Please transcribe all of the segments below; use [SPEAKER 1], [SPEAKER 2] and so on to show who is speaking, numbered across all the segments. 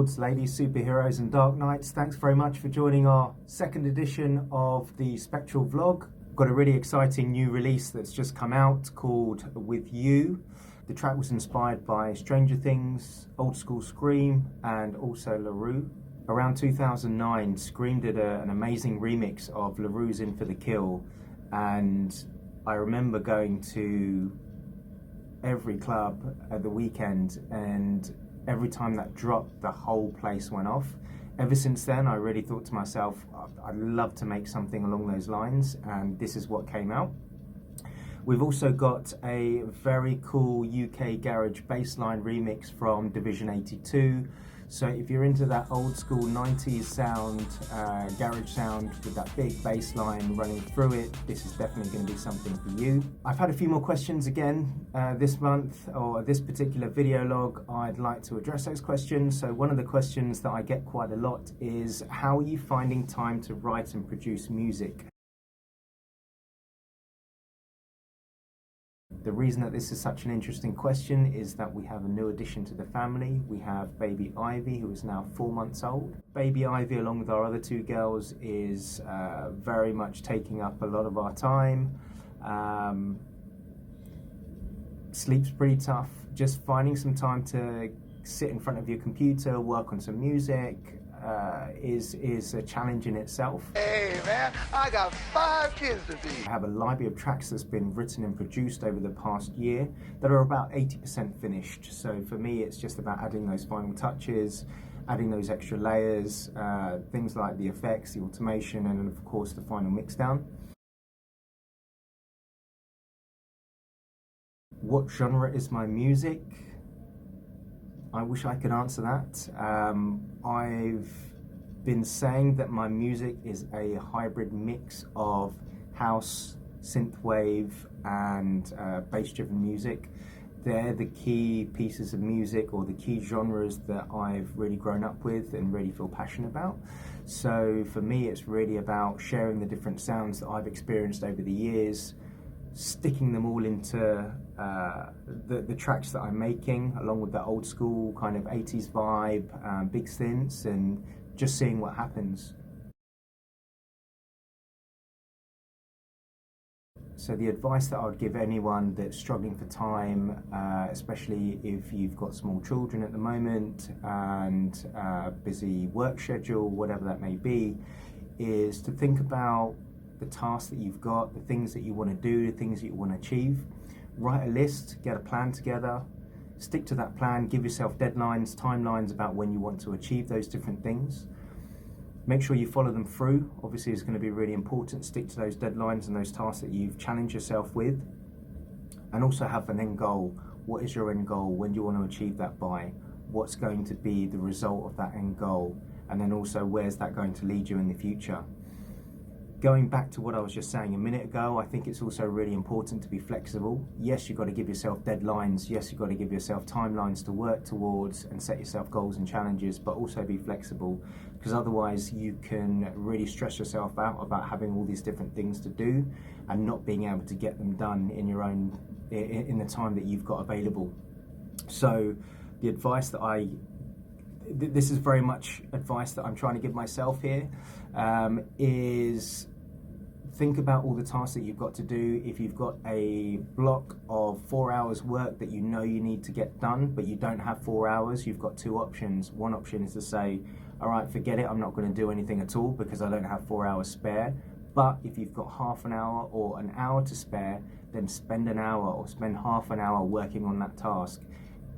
[SPEAKER 1] lords, ladies, superheroes and dark knights, thanks very much for joining our second edition of the Spectral vlog. Got a really exciting new release that's just come out called With You. The track was inspired by Stranger Things, Old School Scream and also LaRue. Around 2009, Scream did an amazing remix of LaRue's In For The Kill, and I remember going to every club at the weekend, and every time that dropped, the whole place went off. Ever since then, I really thought to myself, I'd love to make something along those lines, and this is what came out. We've also got a very cool UK garage bassline remix from Division 82. So if you're into that old school 90s sound, garage sound with that big bass line running through it, this is definitely going to be something for you. I've had a few more questions again this month, or this particular video log. I'd like to address those questions. So one of the questions that I get quite a lot is, how are you finding time to write and produce music? The reason that this is such an interesting question is that we have a new addition to the family. We have baby Ivy, who is now 4 months old. Baby Ivy, along with our other two girls, is very much taking up a lot of our time. Sleep's pretty tough. Just finding some time to sit in front of your computer, work on some music, is a challenge in itself.
[SPEAKER 2] Hey man, I got 5 kids to feed.
[SPEAKER 1] I have a library of tracks that's been written and produced over the past year that are about 80% finished. So for me, it's just about adding those final touches, adding those extra layers, things like the effects, the automation, and of course the final mixdown. What genre is my music? I wish I could answer that. I've been saying that my music is a hybrid mix of house, synthwave and bass-driven music. They're the key pieces of music, or the key genres that I've really grown up with and really feel passionate about. So for me, it's really about sharing the different sounds that I've experienced over the years, sticking them all into the tracks that I'm making, along with that old school kind of 80s vibe, big synths, and just seeing what happens. So the advice that I would give anyone that's struggling for time, especially if you've got small children at the moment and busy work schedule, whatever that may be, is to think about the tasks that you've got, the things that you want to do, the things that you want to achieve. Write a list, get a plan together, stick to that plan, give yourself deadlines, timelines about when you want to achieve those different things. Make sure you follow them through. Obviously, it's going to be really important. Stick to those deadlines and those tasks that you've challenged yourself with. And also have an end goal. What is your end goal? When do you want to achieve that by? What's going to be the result of that end goal? And then also, where's that going to lead you in the future? Going back to what I was just saying a minute ago, I think it's also really important to be flexible. Yes, you've got to give yourself deadlines. Yes, you've got to give yourself timelines to work towards and set yourself goals and challenges, but also be flexible, because otherwise you can really stress yourself out about having all these different things to do and not being able to get them done in the time that you've got available. So the advice that this is very much advice that I'm trying to give myself here, is think about all the tasks that you've got to do. If you've got a block of 4 hours work that you know you need to get done, but you don't have 4 hours, you've got two options. One option is to say, all right, forget it, I'm not going to do anything at all because I don't have 4 hours spare. But if you've got half an hour or an hour to spare, then spend an hour or spend half an hour working on that task,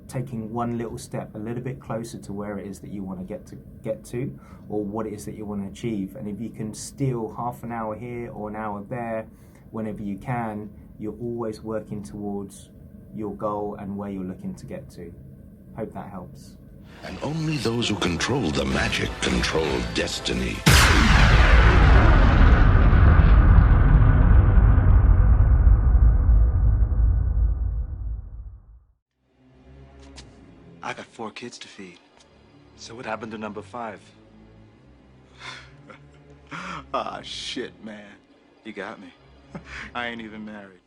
[SPEAKER 1] taking one little step a little bit closer to where it is that you want to get to, or what it is that you want to achieve. And if you can steal half an hour here or an hour there, whenever you can, you're always working towards your goal and where you're looking to get to. Hope that helps.
[SPEAKER 3] And only those who control the magic control destiny.
[SPEAKER 4] I got 4 kids to feed. So what happened to number 5?
[SPEAKER 2] Ah, shit, man.
[SPEAKER 4] You got me.
[SPEAKER 2] I ain't even married.